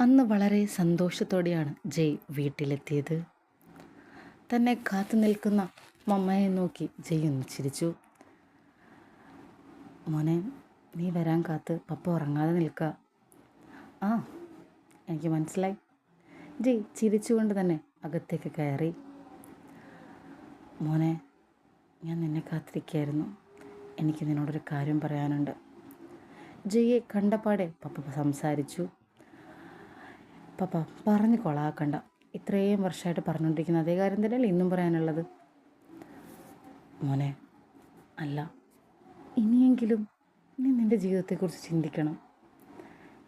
അന്ന് വളരെ സന്തോഷത്തോടെയാണ് ജയ് വീട്ടിലെത്തിയത്. തന്നെ കാത്തു നിൽക്കുന്ന മമ്മയെ നോക്കി ജയ് ഒന്ന് ചിരിച്ചു. മോനെ, നീ വരാൻ കാത്ത് പപ്പ ഉറങ്ങാതെ നിൽക്കുക. ആ, എനിക്ക് മനസ്സിലായി. ജയ് ചിരിച്ചുകൊണ്ട് തന്നെ അകത്തേക്ക് കയറി. മോനെ, ഞാൻ നിന്നെ കാത്തിരിക്കുകയായിരുന്നു. എനിക്ക് നിന്നോടൊരു കാര്യം പറയാനുണ്ട്. ജയ്യെ കണ്ടപാടെ പപ്പ സംസാരിച്ചു. പപ്പ പറഞ്ഞു കൊളാക്കണ്ട. ഇത്രയും വർഷമായിട്ട് പറഞ്ഞുകൊണ്ടിരിക്കുന്ന അതേ കാര്യം തന്നെയല്ലേ ഇന്നും പറയാനുള്ളത്? മോനെ, അല്ല, ഇനിയെങ്കിലും നീ നിൻ്റെ ജീവിതത്തെക്കുറിച്ച് ചിന്തിക്കണം.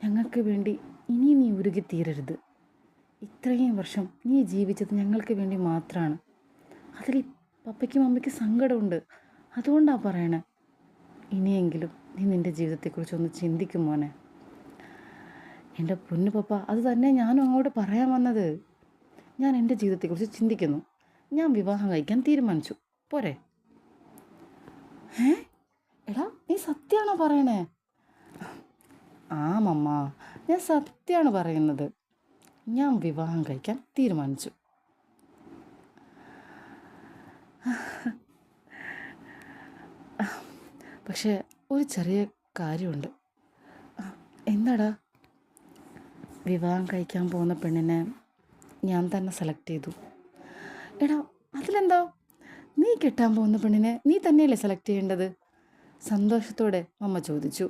ഞങ്ങൾക്ക് വേണ്ടി ഇനി നീ ഉരുകിത്തീരരുത്. ഇത്രയും വർഷം നീ ജീവിച്ചത് ഞങ്ങൾക്ക് വേണ്ടി മാത്രമാണ്. അതിൽ പപ്പയ്ക്കും അമ്മയ്ക്കും സങ്കടമുണ്ട്. അതുകൊണ്ടാണ് പറയണേ. ഇനിയെങ്കിലും നീ നിൻ്റെ ജീവിതത്തെക്കുറിച്ചൊന്ന് ചിന്തിക്കും മോനെ. എൻ്റെ പൊന്നു പപ്പ, അത് തന്നെ ഞാനും അങ്ങോട്ട് പറയാൻ വന്നത്. ഞാൻ എൻ്റെ ജീവിതത്തെക്കുറിച്ച് ചിന്തിക്കുന്നു. ഞാൻ വിവാഹം കഴിക്കാൻ തീരുമാനിച്ചു. പോരെ? എടാ, നീ സത്യമാണോ പറയണേ? ആ മമ്മ, ഞാൻ സത്യമാണ് പറയുന്നത്. ഞാൻ വിവാഹം കഴിക്കാൻ തീരുമാനിച്ചു. പക്ഷേ ഒരു ചെറിയ കാര്യമുണ്ട്. എന്താടാ? വിവാഹം കഴിക്കാൻ പോകുന്ന പെണ്ണിനെ ഞാൻ തന്നെ സെലക്ട് ചെയ്തു. എടാ, അതിലെന്താ? നീ കെട്ടാൻ പോകുന്ന പെണ്ണിനെ നീ തന്നെയല്ലേ സെലക്ട് ചെയ്യേണ്ടത്? സന്തോഷത്തോടെ അമ്മ ചോദിച്ചു.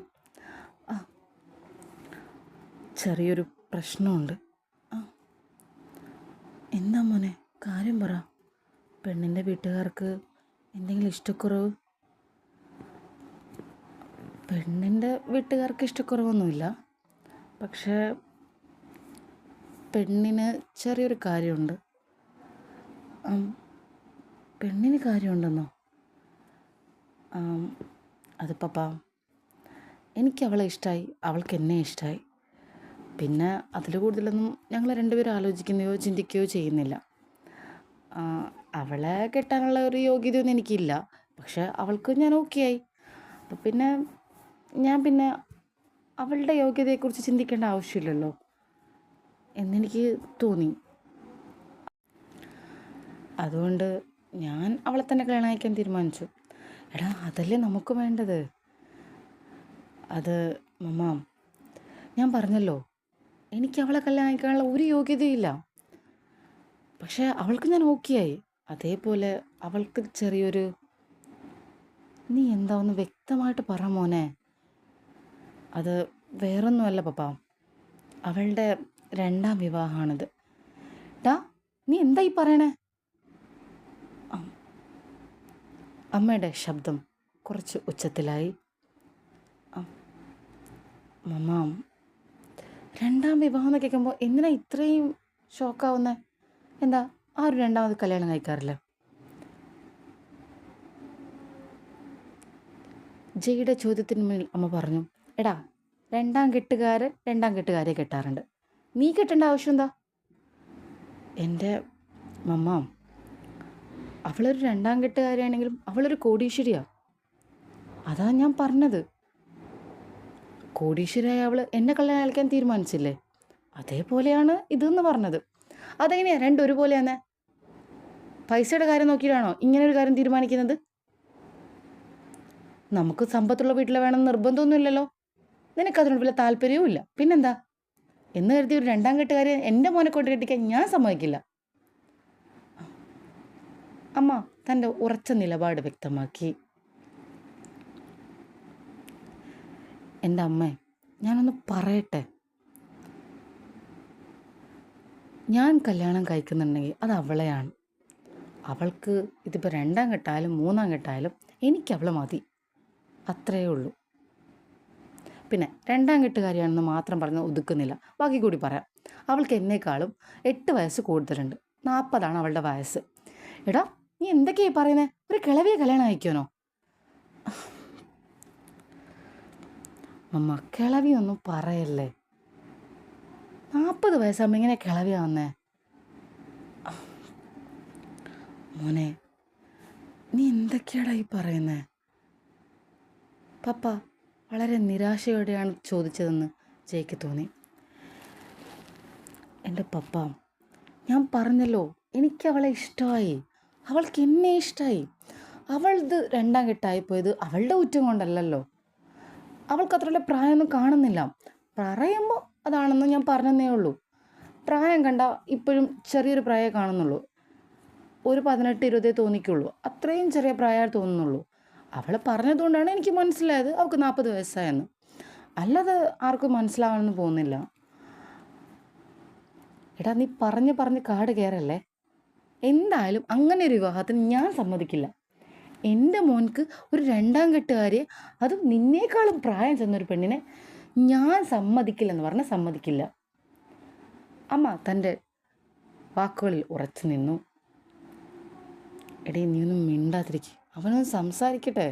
ചെറിയൊരു പ്രശ്നമുണ്ട്. എന്താ മോനെ, കാര്യം പറ. പെണ്ണിൻ്റെ വീട്ടുകാർക്ക് എന്തെങ്കിലും ഇഷ്ടക്കുറവ്? പെണ്ണിൻ്റെ വീട്ടുകാർക്ക് ഇഷ്ടക്കുറവൊന്നുമില്ല. പക്ഷേ പെണ്ണിന് ചെറിയൊരു കാര്യമുണ്ട്. പെണ്ണിന് കാര്യമുണ്ടെന്നോ? അത് പപ്പ, എനിക്ക് അവളെ ഇഷ്ടമായി, അവൾക്ക് എന്നെ ഇഷ്ടമായി. പിന്നെ അതിൽ കൂടുതലൊന്നും ഞങ്ങൾ രണ്ടുപേരും ആലോചിക്കുകയോ ചിന്തിക്കുകയോ ചെയ്യുന്നില്ല. അവളെ കെട്ടാനുള്ള ഒരു യോഗ്യതയൊന്നും എനിക്കില്ല. പക്ഷെ അവൾക്ക് ഞാൻ ഓക്കെ ആയി. അപ്പം പിന്നെ ഞാൻ അവളുടെ യോഗ്യതയെക്കുറിച്ച് ചിന്തിക്കേണ്ട ആവശ്യമില്ലല്ലോ എന്നെനിക്ക് തോന്നി. അതുകൊണ്ട് ഞാൻ അവളെ തന്നെ കല്യാണം കഴിക്കാൻ തീരുമാനിച്ചു. എടാ, അതല്ലേ നമുക്ക് വേണ്ടത്. അത് മമ്മ, ഞാൻ പറഞ്ഞല്ലോ, എനിക്ക് അവളെ കല്യാണം കഴിക്കാനുള്ള ഒരു യോഗ്യതയില്ല. പക്ഷേ അവൾക്ക് ഞാൻ ഓക്കെ ആയി. അതേപോലെ അവൾക്ക് ചെറിയൊരു... നീ എന്താ ഒന്ന് വ്യക്തമായിട്ട് പറ മോനെ. അത് വേറൊന്നുമല്ല പപ്പ, അവളുടെ 2ാം വിവാഹമാണിത്. ടാ, നീ എന്താ ഈ പറയണേ? അമ്മയുടെ ശബ്ദം കുറച്ച് ഉച്ചത്തിലായി. മമ്മ, 2ാം വിവാഹം എന്ന് കേൾക്കുമ്പോൾ എന്തിനാ ഇത്രയും ഷോക്കാവുന്നത്? എന്താ, ആരും 2ാമത് കല്യാണം കഴിക്കാറില്ല? ജയുടെ ചോദ്യത്തിന് മുന്നിൽ അമ്മ പറഞ്ഞു. എടാ, 2ാം കെട്ടുകാരൻ 2ാം കെട്ടുകാരെ കെട്ടാറുണ്ട്. നീ കെട്ടേണ്ട ആവശ്യം എന്താ? എൻ്റെ മമ്മ, അവളൊരു 2ാം കെട്ടുകാരിയാണെങ്കിലും അവളൊരു കോടീശ്വരിയാണ്. അതാ ഞാൻ പറഞ്ഞത്. കോടീശ്വരിയായ അവൾ എന്നെ കല്യാണം കഴിക്കാൻ തീരുമാനിച്ചില്ലേ? അതേപോലെയാണ് ഇതെന്ന് പറഞ്ഞത്. അതെങ്ങനെയാ രണ്ടും ഒരുപോലെയാന്നേ? പൈസയുടെ കാര്യം നോക്കിയിട്ടാണോ ഇങ്ങനൊരു കാര്യം തീരുമാനിക്കുന്നത്? നമുക്ക് സമ്പത്തുള്ള വീട്ടിൽ വേണമെന്ന് നിർബന്ധമൊന്നുമില്ലല്ലോ. നിനക്കതിനോട് വല്ല താല്പര്യവും ഇല്ല. പിന്നെന്താ? എന്ന് കരുതി ഒരു 2ാം കെട്ടുകാരെ എൻ്റെ മോനെ കൊണ്ട് കെട്ടിക്കാൻ ഞാൻ സമ്മതിക്കില്ല. അമ്മ തൻ്റെ ഉറച്ച നിലപാട് വ്യക്തമാക്കി. എൻ്റെ അമ്മേ, ഞാനൊന്ന് പറയട്ടെ. ഞാൻ കല്യാണം കഴിക്കുന്നുണ്ടെങ്കിൽ അത് അവളെയാണ്. അവൾക്ക് ഇതിപ്പോൾ 2ാം കെട്ടായാലും 3ാം കെട്ടായാലും എനിക്ക് അവളെ മതി. അത്രയേ ഉള്ളൂ. പിന്നെ 2ാം കെട്ടുകാരിയാണെന്ന് മാത്രം പറഞ്ഞ് ഒതുക്കുന്നില്ല, ബാക്കി കൂടി പറയാം. അവൾക്ക് എന്നേക്കാളും 8 വയസ്സ് കൂടുതലുണ്ട്. 40 അവളുടെ വയസ്സ്. എടാ, നീ എന്തൊക്കെയായി പറയുന്നത്? ഒരു കിളവിയെ കല്യാണം കഴിക്കാനോ? അമ്മ, കിളവിയൊന്നും പറയല്ലേ. 40 വയസ്സാകുമ്പോൾ ഇങ്ങനെ കിളവിയാവുന്നേ? മോനെ, നീ എന്തൊക്കെയാടാ ഈ പറയുന്നേ? പപ്പ വളരെ നിരാശയോടെയാണ് ചോദിച്ചതെന്ന് ജയ്ക്ക് തോന്നി. എൻ്റെ പപ്പ, ഞാൻ പറഞ്ഞല്ലോ, എനിക്ക് അവളെ ഇഷ്ടമായി, അവൾക്ക് എന്നെ ഇഷ്ടമായി. അവളത് രണ്ടാം കെട്ടായിപ്പോയത് അവളുടെ കുറ്റം കൊണ്ടല്ലല്ലോ. അവൾക്ക് അത്രയുള്ള പ്രായമൊന്നും കാണുന്നില്ല. പറയുമ്പോൾ അതാണെന്ന് ഞാൻ പറഞ്ഞതേ ഉള്ളൂ. പ്രായം കണ്ട ഇപ്പോഴും ചെറിയൊരു പ്രായമേ കാണുന്നുള്ളൂ. ഒരു 18-20 തോന്നിക്കുള്ളൂ. അത്രയും ചെറിയ പ്രായമായിട്ട് തോന്നുന്നുള്ളൂ. അവൾ പറഞ്ഞതുകൊണ്ടാണ് എനിക്ക് മനസ്സിലായത് അവൾക്ക് 40 വയസ്സായെന്ന്. അല്ലാതെ ആർക്കും മനസ്സിലാവണമെന്ന് പോകുന്നില്ല. എടാ, നീ പറഞ്ഞ് പറഞ്ഞ് കാട് കയറല്ലേ. എന്തായാലും അങ്ങനെ ഒരു വിവാഹത്തിന് ഞാൻ സമ്മതിക്കില്ല. എൻ്റെ മോൻക്ക് ഒരു രണ്ടാം കെട്ടുകാരിയെ, അതും നിന്നേക്കാളും പ്രായം ചെന്നൊരു പെണ്ണിനെ ഞാൻ സമ്മതിക്കില്ലെന്ന് പറഞ്ഞാൽ സമ്മതിക്കില്ല. അമ്മ തൻ്റെ വാക്കുകളിൽ ഉറച്ചു നിന്നു. എടീ, നീ ഒന്നും മിണ്ടാതിരിക്കും, അവനൊന്ന് സംസാരിക്കട്ടെ.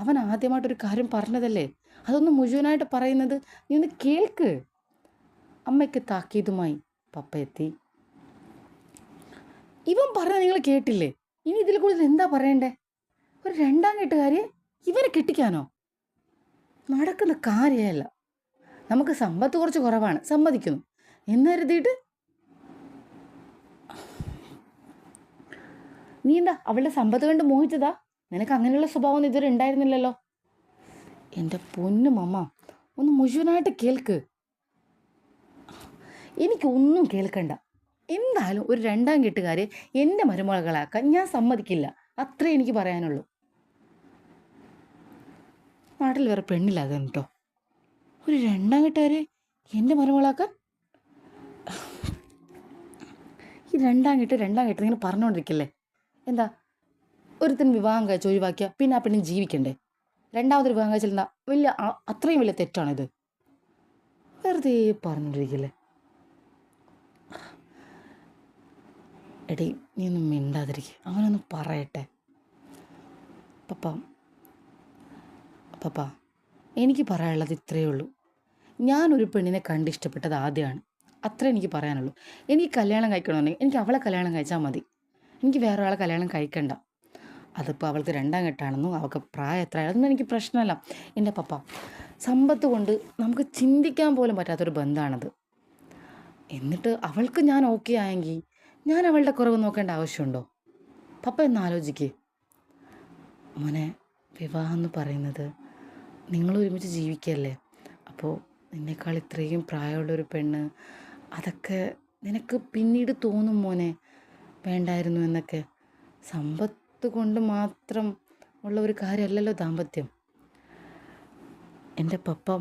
അവൻ ആദ്യമായിട്ടൊരു കാര്യം പറഞ്ഞതല്ലേ, അതൊന്ന് മുഴുവനായിട്ട് പറയുന്നത് നീ ഒന്ന് കേൾക്ക്. അമ്മയ്ക്ക് താക്കീതുമായി പപ്പ എത്തി. ഇവൻ പറഞ്ഞ നിങ്ങൾ കേട്ടില്ലേ? ഇനി ഇതിൽ കൂടുതൽ എന്താ പറയണ്ടേ? ഒരു രണ്ടാം കെട്ടുകാരിയെ ഇവനെ കെട്ടിക്കാനോ? നടക്കുന്ന കാര്യമല്ല. നമുക്ക് സമ്പത്ത് കുറച്ച് കുറവാണ്, സമ്മതിക്കുന്നു. എന്ന് കരുതിയിട്ട് നീ എന്താ അവളുടെ സമ്പത്ത് കണ്ട് മോഹിച്ചതാ? നിനക്ക് അങ്ങനെയുള്ള സ്വഭാവം ഇതുവരെ ഉണ്ടായിരുന്നില്ലല്ലോ. എൻ്റെ പൊന്നു മമ്മ, ഒന്ന് മുഴുവനായിട്ട് കേൾക്ക്. എനിക്കൊന്നും കേൾക്കണ്ട. എന്തായാലും ഒരു രണ്ടാം കെട്ടുകാരെ എൻ്റെ മരുമകളാക്കാൻ ഞാൻ സമ്മതിക്കില്ല. അത്രേ എനിക്ക് പറയാനുള്ളൂ. നാട്ടിൽ വേറെ പെണ്ണില്ലാതെ കേട്ടോ. ഒരു രണ്ടാം കെട്ടുകാരെ എൻ്റെ മരുമകളാക്കാൻ? ഈ രണ്ടാം കെട്ട് ഇങ്ങനെ പറഞ്ഞുകൊണ്ടിരിക്കല്ലേ. എന്താ, ഒരുത്തിന് വിവാഹം കഴിച്ച് ഒഴിവാക്കിയാൽ പിന്നെ ആ പെണ്ണിന് ജീവിക്കണ്ടേ? രണ്ടാമതൊരു വിവാഹം കഴിച്ചാൽ എന്താ വലിയ അത്രയും വലിയ തെറ്റാണിത്? വെറുതെ പറഞ്ഞുകൊണ്ടിരിക്കല്ലേ. എടീ, നീ ഒന്നും മിണ്ടാതിരിക്കുക, അവനൊന്ന് പറയട്ടെ. പപ്പ, എനിക്ക് പറയാനുള്ളത് ഇത്രയേ ഉള്ളൂ. ഞാനൊരു പെണ്ണിനെ കണ്ടിഷ്ടപ്പെട്ടത് ആദ്യമാണ്. അത്രേ എനിക്ക് പറയാനുള്ളൂ. എനിക്ക് കല്യാണം കഴിക്കണമെന്നുണ്ടെങ്കിൽ എനിക്ക് അവളെ കല്യാണം കഴിച്ചാൽ മതി. എനിക്ക് വേറെ ഒരാളെ കല്യാണം കഴിക്കണ്ട. അതിപ്പോൾ അവൾക്ക് രണ്ടാം കെട്ടാണെന്നും അവൾക്ക് പ്രായം എത്ര അതൊന്നും എനിക്ക് പ്രശ്നമല്ല. എൻ്റെ പപ്പ, സമ്പത്ത് കൊണ്ട് നമുക്ക് ചിന്തിക്കാൻ പോലും പറ്റാത്തൊരു ബന്ധമാണത്. എന്നിട്ട് അവൾക്ക് ഞാൻ ഓക്കെ ആയെങ്കിൽ ഞാൻ അവളുടെ കുറവ് നോക്കേണ്ട ആവശ്യമുണ്ടോ? പപ്പ എന്ന് ആലോചിക്കേ. മോനെ, വിവാഹം എന്ന് പറയുന്നത് നിങ്ങൾ ഒരുമിച്ച് ജീവിക്കല്ലേ. അപ്പോൾ നിന്നേക്കാൾ ഇത്രയും പ്രായമുള്ളൊരു പെണ്ണ്, അതൊക്കെ നിനക്ക് പിന്നീട് തോന്നും മോനെ വേണ്ടായിരുന്നു എന്നൊക്കെ. സമ്പത്ത് കൊണ്ട് മാത്രം ഉള്ള ഒരു കാര്യമല്ലല്ലോ ദാമ്പത്യം. എൻ്റെ പപ്പ,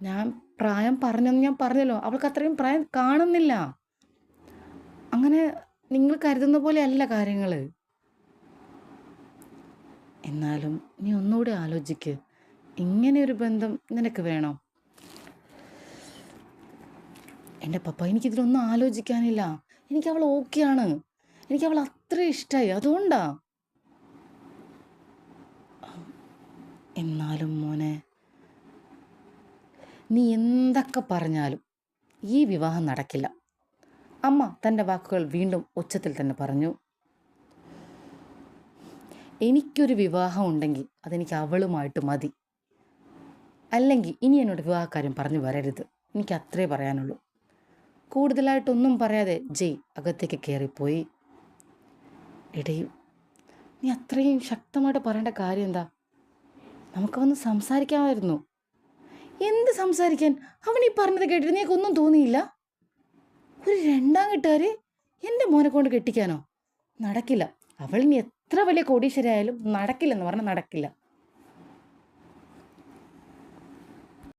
ഞാൻ പ്രായം പറഞ്ഞെന്ന് ഞാൻ പറഞ്ഞല്ലോ, അവൾക്ക് അത്രയും പ്രായം കാണുന്നില്ല. അങ്ങനെ നിങ്ങൾ കരുതുന്ന പോലെ അല്ല കാര്യങ്ങൾ. എന്നാലും നീ ഒന്നുകൂടി ആലോചിക്ക്. ഇങ്ങനെയൊരു ബന്ധം നിനക്ക് വേണോ? എൻ്റെ പപ്പ, എനിക്കിതിലൊന്നും ആലോചിക്കാനില്ല. എനിക്ക് അവൾ ഓക്കെയാണ്. എനിക്ക് അവൾ അത്ര ഇഷ്ടമായി, അതുകൊണ്ടാ. എന്നാലും മോനെ, നീ എന്തൊക്കെ പറഞ്ഞാലും ഈ വിവാഹം നടക്കില്ല. അമ്മ തൻ്റെ വാക്കുകൾ വീണ്ടും ഉച്ചത്തിൽ തന്നെ പറഞ്ഞു. എനിക്കൊരു വിവാഹം ഉണ്ടെങ്കിൽ അതെനിക്ക് അവളുമായിട്ട് മതി. അല്ലെങ്കിൽ ഇനി എന്നോട് വിവാഹക്കാര്യം പറഞ്ഞു വരരുത്. എനിക്ക് അത്രേ പറയാനുള്ളൂ. കൂടുതലായിട്ടൊന്നും പറയാതെ ജയ് അകത്തേക്ക് കയറിപ്പോയി. ഇടയിൽ നീ അത്രയും ശക്തമായിട്ട് പറയേണ്ട കാര്യം എന്താ? നമുക്കവന്ന് സംസാരിക്കാമായിരുന്നു. എന്ത് സംസാരിക്കാൻ? അവൻ ഈ പറഞ്ഞത് കേട്ടിട്ട് നീക്കൊന്നും തോന്നിയില്ല? ഒരു രണ്ടാം കെട്ടുകാരെ എൻ്റെ മോനെ കൊണ്ട് കെട്ടിക്കാനോ? നടക്കില്ല. അവൾ ഇനി എത്ര വലിയ കോടീശ്വരയായാലും നടക്കില്ലെന്ന് പറഞ്ഞാൽ നടക്കില്ല.